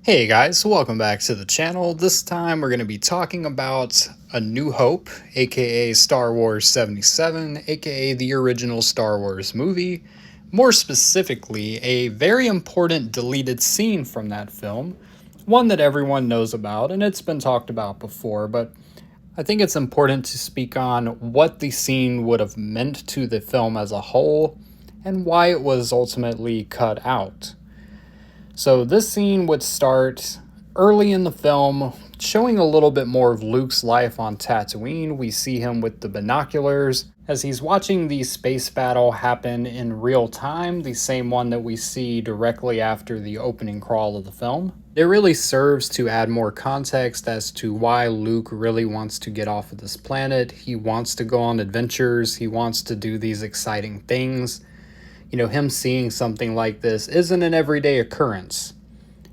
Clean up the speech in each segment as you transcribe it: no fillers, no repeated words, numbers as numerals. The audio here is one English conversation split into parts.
Hey guys, welcome back to the channel. This time we're going to be talking about A New Hope, aka Star Wars 77, aka the original Star Wars movie. More specifically, a very important deleted scene from that film, one that everyone knows about and it's been talked about before, but I think it's important to speak on what the scene would have meant to the film as a whole and why it was ultimately cut out. So this scene would start early in the film, showing a little bit more of Luke's life on Tatooine. We see him with the binoculars as he's watching the space battle happen in real time, the same one that we see directly after the opening crawl of the film. It really serves to add more context as to why Luke really wants to get off of this planet. He wants to go on adventures, he wants to do these exciting things. Him seeing something like this isn't an everyday occurrence.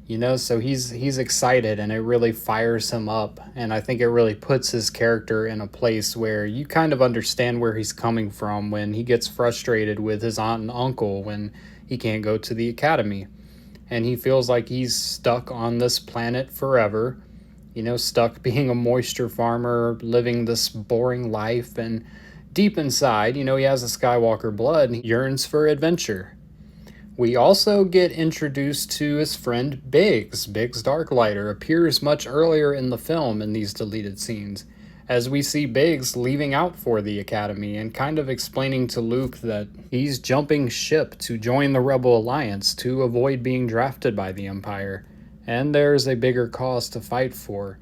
So he's excited and it really fires him up, and I think it really puts his character in a place where you kind of understand where he's coming from when he gets frustrated with his aunt and uncle when he can't go to the academy and he feels like he's stuck on this planet forever, stuck being a moisture farmer, living this boring life, and deep inside, he has the Skywalker blood and he yearns for adventure. We also get introduced to his friend Biggs. Biggs Darklighter appears much earlier in the film in these deleted scenes, as we see Biggs leaving out for the Academy and kind of explaining to Luke that he's jumping ship to join the Rebel Alliance to avoid being drafted by the Empire, and there's a bigger cause to fight for.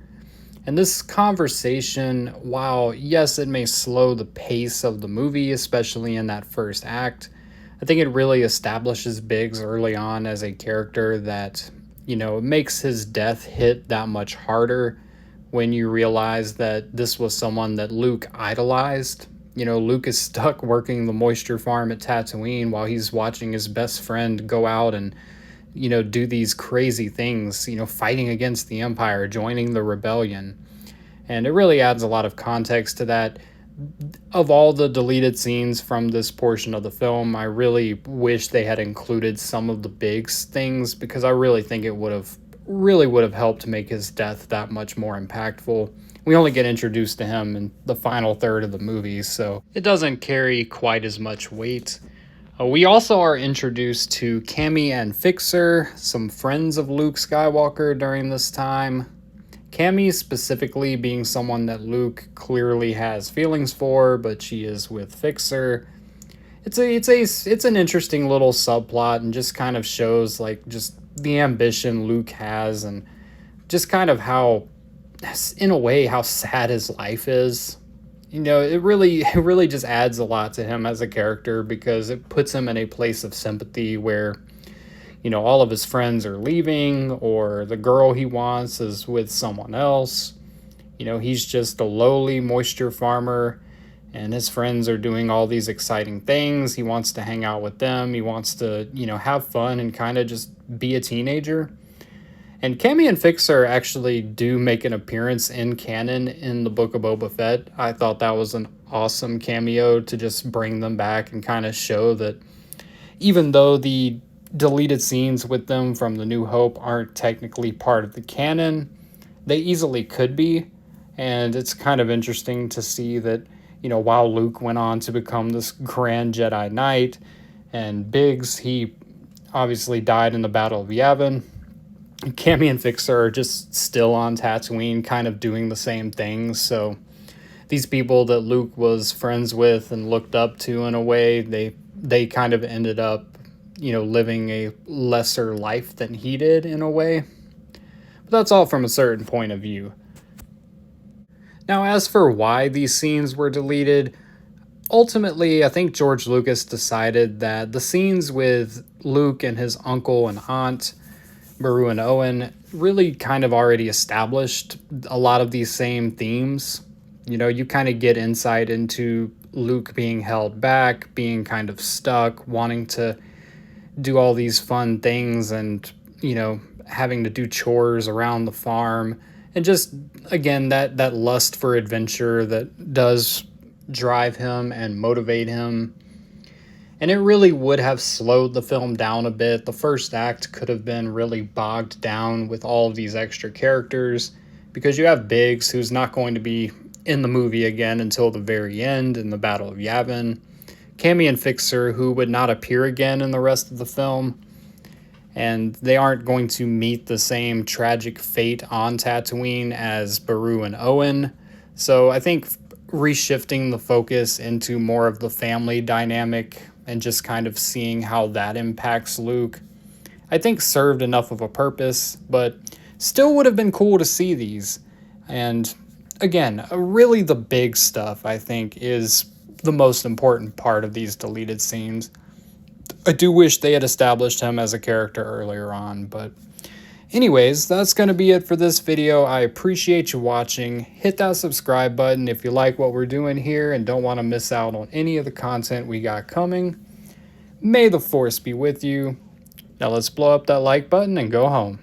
And this conversation, while yes, it may slow the pace of the movie, especially in that first act, I think it really establishes Biggs early on as a character that, makes his death hit that much harder when you realize that this was someone that Luke idolized. Luke is stuck working the moisture farm at Tatooine while he's watching his best friend go out and do these crazy things, fighting against the Empire, joining the rebellion. And it really adds a lot of context to that. Of all the deleted scenes from this portion of the film, I really wish they had included some of the big things, because I really think it would have helped make his death that much more impactful. We only get introduced to him in the final third of the movie, so it doesn't carry quite as much weight. We also are introduced to Cammy and Fixer, some friends of Luke Skywalker during this time. Cammy specifically being someone that Luke clearly has feelings for, but she is with Fixer. It's an interesting little subplot and just kind of shows like just the ambition Luke has and just kind of how, in a way, how sad his life is. It really just adds a lot to him as a character, because it puts him in a place of sympathy where, all of his friends are leaving, or the girl he wants is with someone else. He's just a lowly moisture farmer, and his friends are doing all these exciting things. He wants to hang out with them. He wants to, have fun and kind of just be a teenager. And Cammy and Fixer actually do make an appearance in canon in the Book of Boba Fett. I thought that was an awesome cameo to just bring them back and kind of show that even though the deleted scenes with them from The New Hope aren't technically part of the canon, they easily could be. And it's kind of interesting to see that, while Luke went on to become this grand Jedi Knight, and Biggs, he obviously died in the Battle of Yavin, Cammy and Fixer are just still on Tatooine, kind of doing the same things. So these people that Luke was friends with and looked up to in a way, they kind of ended up, living a lesser life than he did in a way. But that's all from a certain point of view. Now, as for why these scenes were deleted, ultimately, I think George Lucas decided that the scenes with Luke and his uncle and aunt, Beru and Owen, really kind of already established a lot of these same themes. You kind of get insight into Luke being held back, being kind of stuck, wanting to do all these fun things and, having to do chores around the farm. And just, again, that lust for adventure that does drive him and motivate him. And it really would have slowed the film down a bit. The first act could have been really bogged down with all of these extra characters, because you have Biggs, who's not going to be in the movie again until the very end in the Battle of Yavin, Cammy and Fixer, who would not appear again in the rest of the film, and they aren't going to meet the same tragic fate on Tatooine as Beru and Owen. So I think reshifting the focus into more of the family dynamic and just kind of seeing how that impacts Luke, I think served enough of a purpose, but still would have been cool to see these. And again, really the big stuff, I think, is the most important part of these deleted scenes. I do wish they had established him as a character earlier on, but anyways, that's going to be it for this video. I appreciate you watching. Hit that subscribe button if you like what we're doing here and don't want to miss out on any of the content we got coming. May the Force be with you. Now let's blow up that like button and go home.